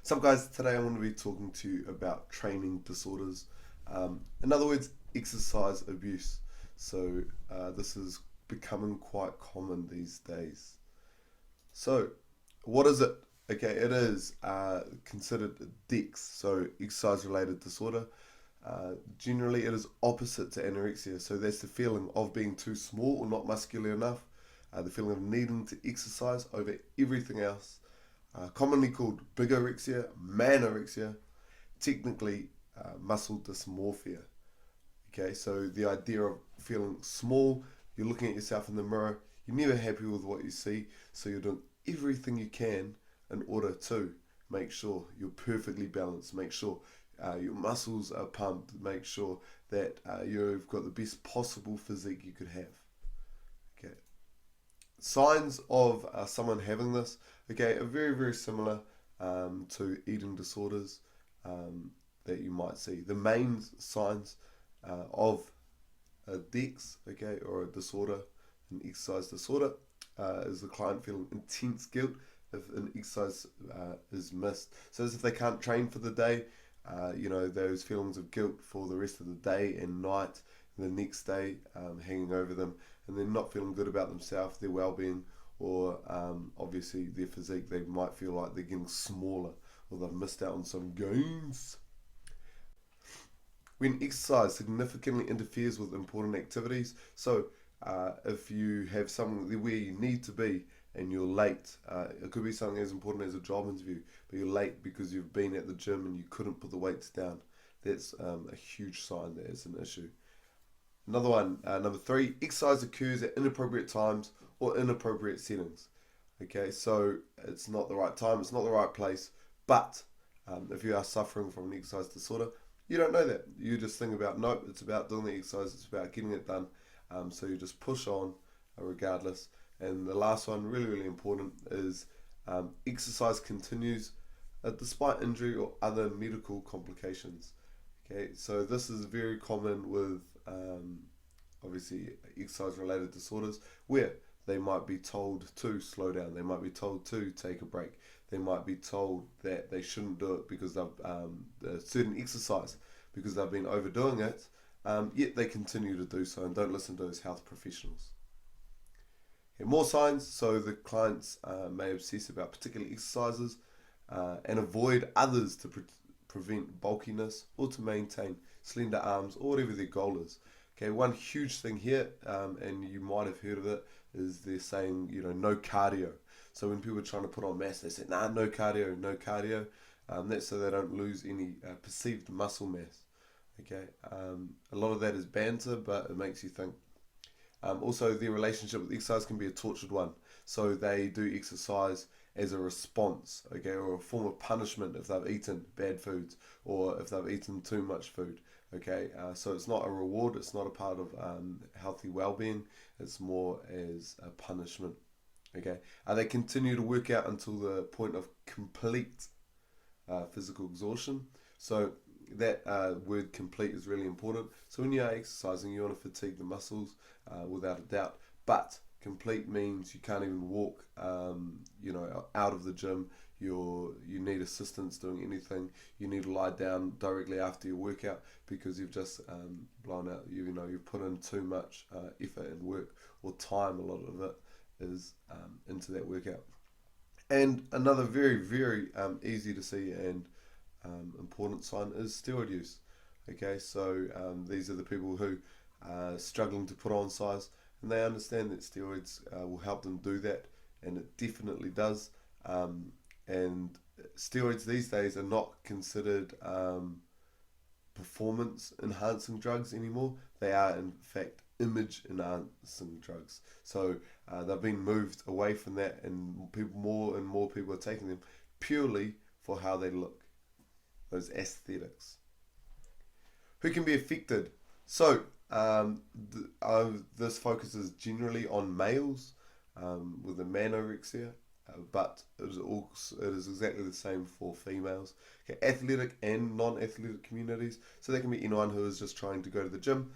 So guys, today I'm going to be talking to you about training disorders. In other words, exercise abuse. This is becoming quite common these days. So what is it? Okay, it is considered DEX, so exercise related disorder. Generally, it is opposite to anorexia. So that's the feeling of being too small or not muscular enough, the feeling of needing to exercise over everything else, commonly called bigorexia, manorexia, technically muscle dysmorphia. Okay, so the idea of feeling small, you're looking at yourself in the mirror, you're never happy with what you see, so you're doing everything you can in order to make sure you're perfectly balanced, make sure your muscles are pumped, make sure that you've got the best possible physique you could have. Okay, signs of someone having this, okay, are very, very similar to eating disorders that you might see. The main signs of a DEX, okay, or a disorder, an exercise disorder, is the client feeling intense guilt if an exercise is missed. So as if they can't train for the day, those feelings of guilt for the rest of the day and night, and the next day hanging over them, and they're not feeling good about themselves, their well-being, or obviously their physique. They might feel like they're getting smaller or they've missed out on some gains. When exercise significantly interferes with important activities, so if you have something where you need to be and you're late, it could be something as important as a job interview, but you're late because you've been at the gym and you couldn't put the weights down. That's a huge sign that it's an issue. Another one, number three, exercise occurs at inappropriate times or inappropriate settings. Okay, so it's not the right time, it's not the right place, but if you are suffering from an exercise disorder, you don't know that. You just think about, nope, it's about doing the exercise, it's about getting it done. So you just push on regardless. And the last one, really, really important, is exercise continues despite injury or other medical complications. Okay, so this is very common with obviously exercise related disorders where they might be told to slow down, they might be told to take a break, they might be told that they shouldn't do it because they've a certain exercise because they've been overdoing it, yet they continue to do so and don't listen to those health professionals. Okay, more signs, so the clients may obsess about particular exercises and avoid others to prevent bulkiness or to maintain slender arms or whatever their goal is. Okay, one huge thing here, and you might have heard of it, is they're saying, no cardio. So when people are trying to put on mass, they say, nah, no cardio, no cardio. That's so they don't lose any perceived muscle mass. Okay, a lot of that is banter, but it makes you think. Also, their relationship with exercise can be a tortured one. So they do exercise as a response, okay, or a form of punishment if they've eaten bad foods or if they've eaten too much food. Okay, so it's not a reward, it's not a part of healthy well-being, it's more as a punishment. Okay, they continue to work out until the point of complete physical exhaustion. So that word complete is really important. So when you are exercising, you want to fatigue the muscles without a doubt, but complete means you can't even walk out of the gym. You need assistance doing anything. You need to lie down directly after your workout because you've just blown out, you've put in too much effort and work or time. A lot of it is into that workout. And another very, very easy to see and important sign is steroid use. Okay, so these are the people who are struggling to put on size, and they understand that steroids will help them do that, and it definitely does. And steroids these days are not considered performance enhancing drugs anymore. They are, in fact, image enhancing drugs. So they've been moved away from that, and more and more people are taking them purely for how they look, those aesthetics. Who can be affected? So this focuses generally on males with the manorexia, but it is exactly the same for females. Okay, athletic and non-athletic communities. So that can be anyone who is just trying to go to the gym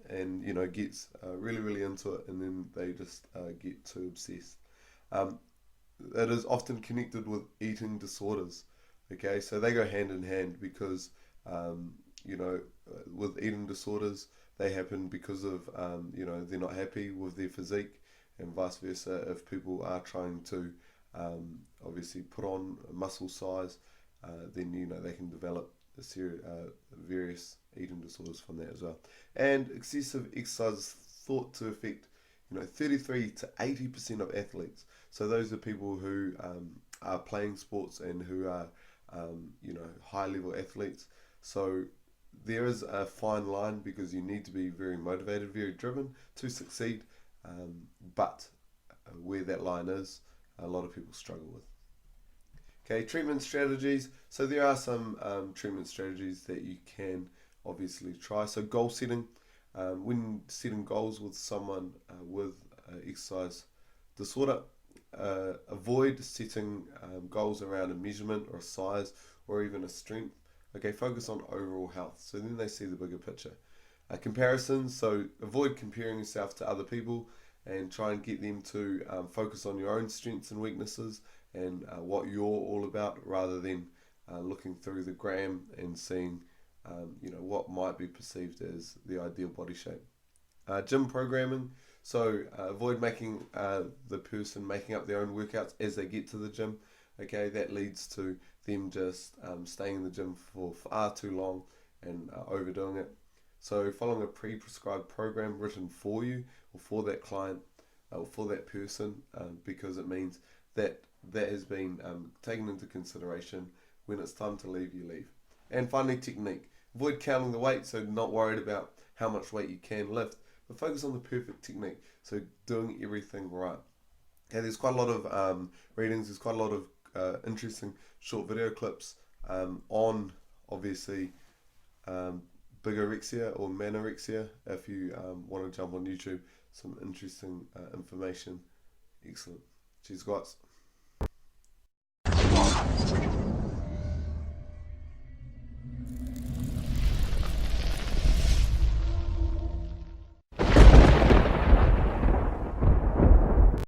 and gets really, really into it, and then they just get too obsessed. It is often connected with eating disorders. Okay, so they go hand in hand because you know, with eating disorders, they happen because of they're not happy with their physique, and vice versa. If people are trying to obviously put on muscle size, then they can develop various eating disorders from that as well. And excessive exercise is thought to affect 33 to 80% of athletes. So those are people who are playing sports and who are high level athletes. So there is a fine line because you need to be very motivated, very driven to succeed. But where that line is, a lot of people struggle with. Okay, treatment strategies. So there are some treatment strategies that you can obviously try. So goal setting. When setting goals with someone with exercise disorder, avoid setting goals around a measurement or a size or even a strength. Okay, focus on overall health. So then they see the bigger picture. Comparisons. So avoid comparing yourself to other people and try and get them to focus on your own strengths and weaknesses and what you're all about, rather than looking through the gram and seeing what might be perceived as the ideal body shape. Gym programming. So avoid making the person making up their own workouts as they get to the gym. Okay, that leads to them just staying in the gym for far too long and overdoing it. So following a pre-prescribed program written for you or for that client or for that person, because it means that that has been taken into consideration. When it's time to leave, you leave. And finally, technique. Avoid counting the weight, so not worried about how much weight you can lift, but focus on the perfect technique, so doing everything right. Okay, there's quite a lot of readings, there's quite a lot of interesting short video clips on, obviously, bigorexia or manorexia. If you want to jump on YouTube, some interesting information. Excellent. Cheers, guys.